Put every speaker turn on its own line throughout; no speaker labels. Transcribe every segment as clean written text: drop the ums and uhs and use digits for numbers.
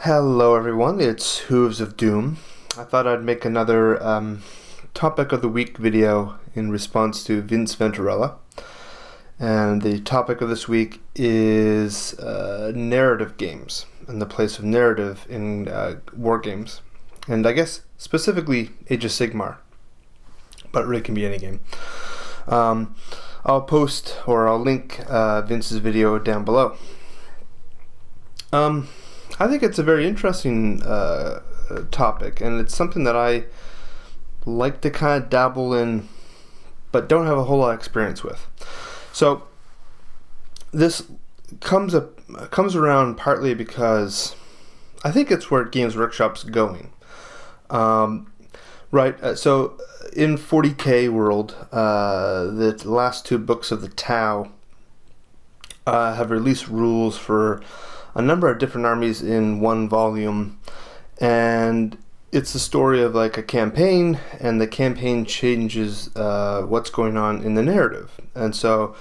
Hello everyone, it's Hooves of Doom. I thought I'd make another topic of the week video in response to Vince Venturella. And the topic of this week is narrative games and the place of narrative in war games. And I guess specifically Age of Sigmar, but it really can be any game. I'll post or I'll link Vince's video down below. I think it's a very interesting topic, and it's something that I like to kind of dabble in, but don't have a whole lot of experience with. So this comes around partly because I think it's where Games Workshop's going. So in 40k world, the last two books of the Tau have released rules for a number of different armies in one volume, and it's the story of like a campaign, and the campaign changes what's going on in the narrative. And so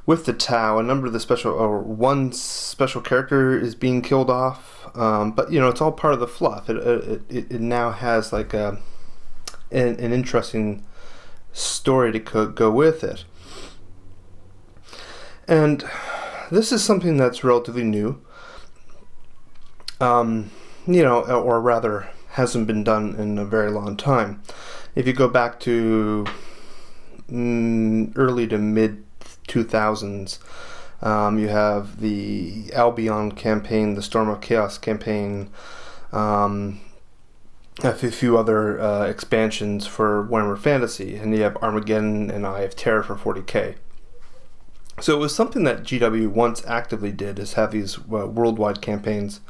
with the Tau, a number of the one special character is being killed off, but it's all part of the fluff. It now has like an interesting story to go with it. And this is something that's relatively new. Or rather hasn't been done in a very long time. If you go back to early to mid 2000s, you have the Albion campaign, the Storm of Chaos campaign, a few other expansions for Warhammer Fantasy, and you have Armageddon and Eye of Terror for 40k. So it was something that GW once actively did, is have these worldwide campaigns.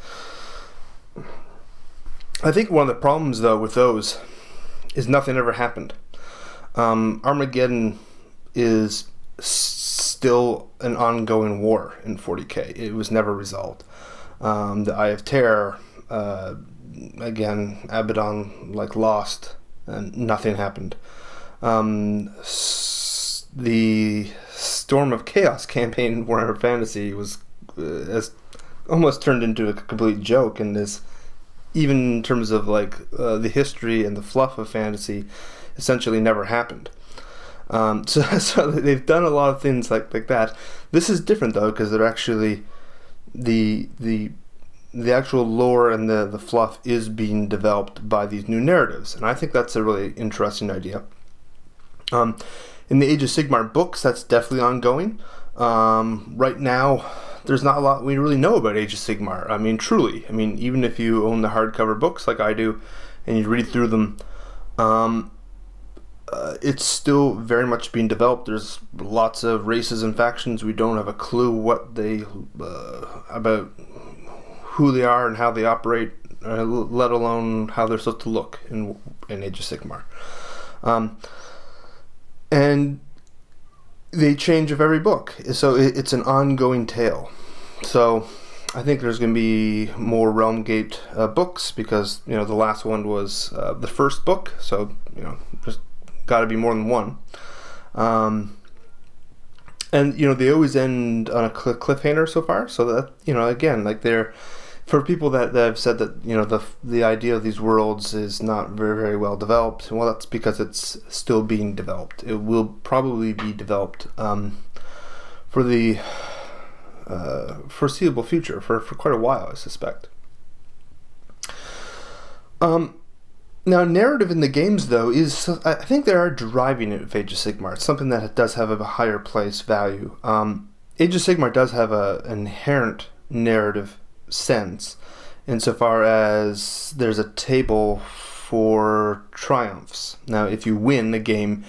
I think one of the problems, though, with those is nothing ever happened. Armageddon is still an ongoing war in 40k. It was never resolved. The Eye of Terror, again, Abaddon lost, and nothing happened. The Storm of Chaos campaign in Warhammer Fantasy has almost turned into a complete joke, and is, even in terms of the history and the fluff of fantasy, essentially never happened. So they've done a lot of things like that. This is different though, because they're actually the actual lore and the fluff is being developed by these new narratives, and I think that's a really interesting idea. In the Age of Sigmar books, that's definitely ongoing. Right now, there's not a lot we really know about Age of Sigmar. Truly. Even if you own the hardcover books like I do, and you read through them, it's still very much being developed. There's lots of races and factions. We don't have a clue what about who they are and how they operate, let alone how they're supposed to look in Age of Sigmar. And they change of every book, so it's an ongoing tale. So I think there's going to be more Realm Gate books, because the last one was the first book, so there's got to be more than one. And they always end on a cliffhanger so far. So that again, they're, for people that have said that the idea of these worlds is not very, very well developed, well, that's because it's still being developed. It will probably be developed for the foreseeable future, for quite a while, I suspect. Now, narrative in the games, though, is, I think they are driving it with Age of Sigmar. It's something that does have a higher place value. Age of Sigmar does have an inherent narrative sense, insofar as there's a table for triumphs. Now, if you win a game,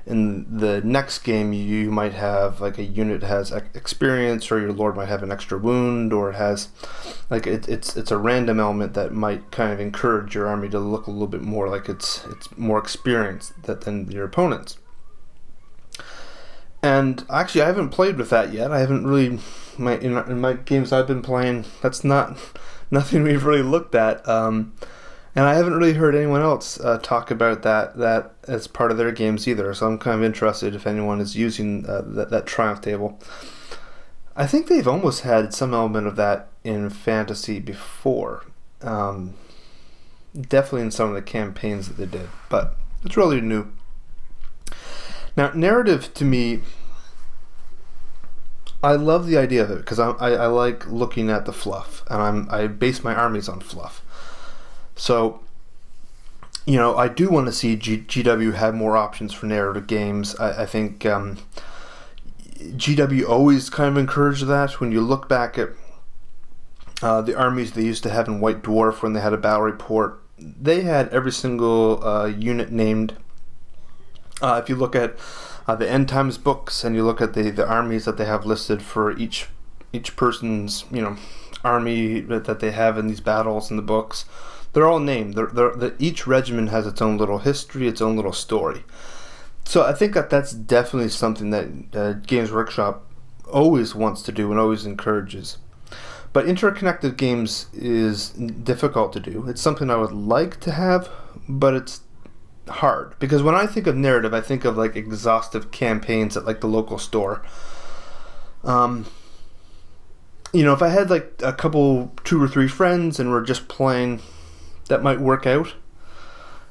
in the next game you might have a unit has experience, or your lord might have an extra wound, or it has it's a random element that might kind of encourage your army to look a little bit more like it's more experienced than your opponents. And actually, I haven't played with that yet. I haven't really, in my games I've been playing, that's nothing we've really looked at. And I haven't really heard anyone else talk about that as part of their games either. So I'm kind of interested if anyone is using that triumph table. I think they've almost had some element of that in fantasy before. Definitely in some of the campaigns that they did, but it's really new. Now, narrative to me, I love the idea of it because I like looking at the fluff, and I base my armies on fluff. So, I do want to see GW have more options for narrative games. I think GW always kind of encouraged that. When you look back at the armies they used to have in White Dwarf when they had a battle report, they had every single unit named. If you look at the End Times books and you look at the armies that they have listed for each person's army that they have in these battles in the books, they're all named. Each regiment has its own little history, its own little story. So I think that's definitely something that Games Workshop always wants to do and always encourages. But interconnected games is difficult to do. It's something I would like to have, but it's hard. Because when I think of narrative, I think of like exhaustive campaigns at like the local store. If I had like a couple, 2 or 3 friends and we're just playing, that might work out.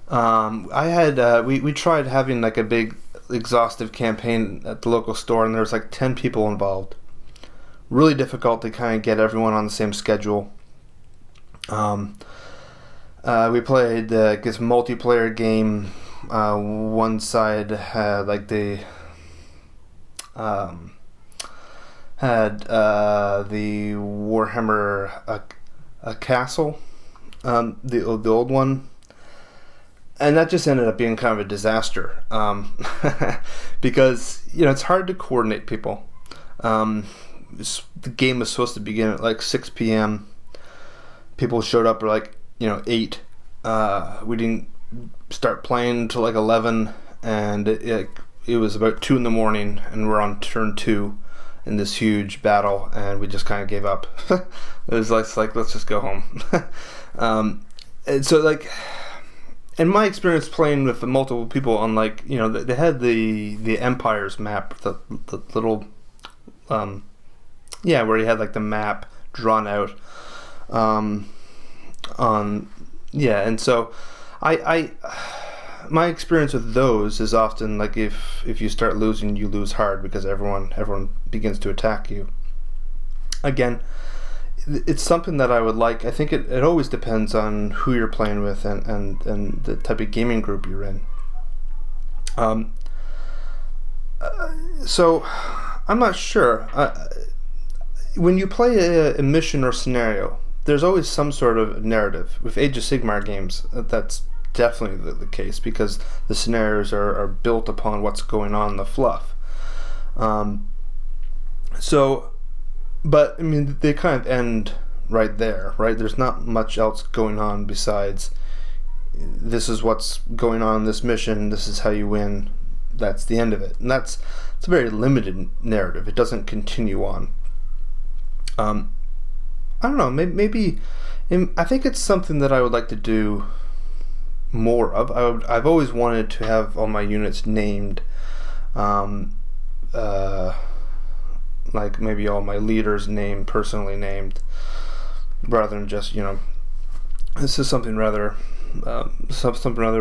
We tried having like a big exhaustive campaign at the local store, and there was like 10 people involved. Really difficult to kind of get everyone on the same schedule. We played this multiplayer game. One side had like the Warhammer a castle, the old one, and that just ended up being kind of a disaster because it's hard to coordinate people. The game was supposed to begin at like 6 p.m. People showed up at like 8. We didn't start playing until like 11, and it was about 2 in the morning, and we're on turn 2 in this huge battle, and we just kind of gave up. It was like let's just go home. And so like, in my experience playing with multiple people on like they had the Empires map, the little where you had like the map drawn out and so I my experience with those is often like if you start losing, you lose hard because everyone begins to attack you. Again, it's something that I would like. I think it always depends on who you're playing with and the type of gaming group you're in. So I'm not sure. When you play a mission or scenario, there's always some sort of narrative. With Age of Sigmar games, that's definitely the case because the scenarios are built upon what's going on in the fluff. But I mean, they kind of end right there, right? There's not much else going on besides this is what's going on in this mission, this is how you win, that's the end of it. And it's a very limited narrative. It doesn't continue on. I don't know, maybe I think it's something that I would like to do more of. I've always wanted to have all my units named, like maybe all my leaders named, personally named, rather than just this is something rather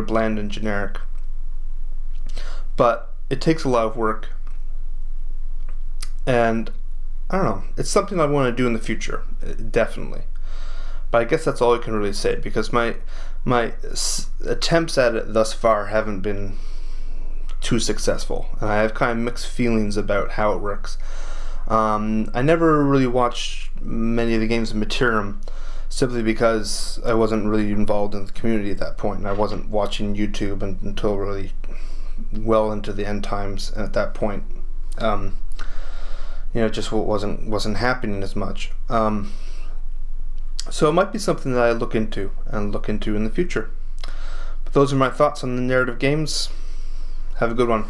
bland and generic. But it takes a lot of work, and I don't know, it's something I want to do in the future, definitely. But I guess that's all I can really say, because my attempts at it thus far haven't been too successful, and I have kind of mixed feelings about how it works. I never really watched many of the games in Materum, simply because I wasn't really involved in the community at that point, and I wasn't watching YouTube until really well into the end times. And at that point, it just wasn't happening as much. So it might be something that I look into in the future. But those are my thoughts on the narrative games. Have a good one.